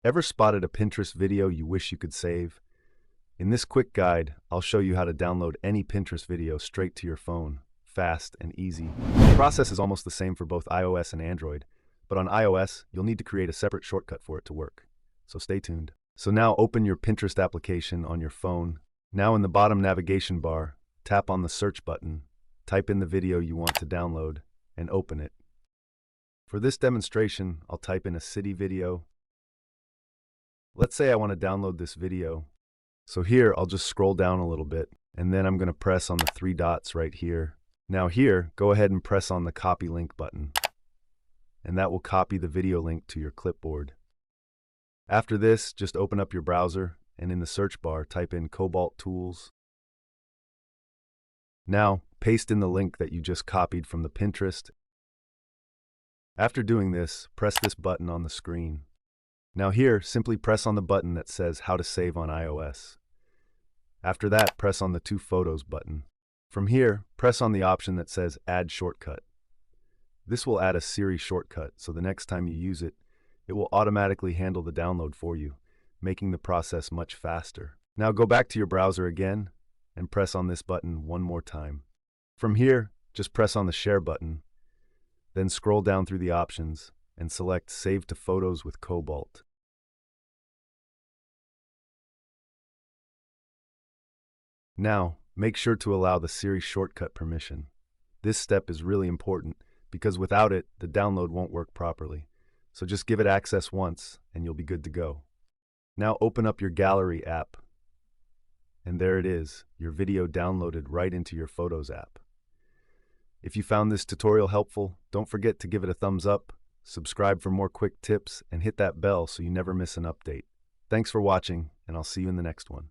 Ever spotted a Pinterest video you wish you could save? In this quick guide, I'll show you how to download any Pinterest video straight to your phone, fast and easy. The process is almost the same for both iOS and Android, but on iOS, you'll need to create a separate shortcut for it to work. So stay tuned. So now open your Pinterest application on your phone. Now in the bottom navigation bar, tap on the search button, type in the video you want to download, and open it. For this demonstration, I'll type in a city video. Let's say I want to download this video. So here, I'll just scroll down a little bit, and then I'm going to press on the three dots right here. Now here, go ahead and press on the copy link button, and that will copy the video link to your clipboard. After this, just open up your browser, and in the search bar, type in Cobalt Tools. Now, paste in the link that you just copied from the Pinterest. After doing this, press this button on the screen. Now here, simply press on the button that says How to Save on iOS. After that, press on the Two Photos button. From here, press on the option that says Add Shortcut. This will add a Siri shortcut, so the next time you use it, it will automatically handle the download for you, making the process much faster. Now go back to your browser again, and press on this button one more time. From here, just press on the Share button, then scroll down through the options and select Save to Photos with Cobalt. Now, make sure to allow the Siri Shortcut permission. This step is really important because without it, the download won't work properly. So just give it access once and you'll be good to go. Now open up your Gallery app, and there it is, your video downloaded right into your Photos app. If you found this tutorial helpful, don't forget to give it a thumbs up, subscribe for more quick tips, and hit that bell so you never miss an update. Thanks for watching, and I'll see you in the next one.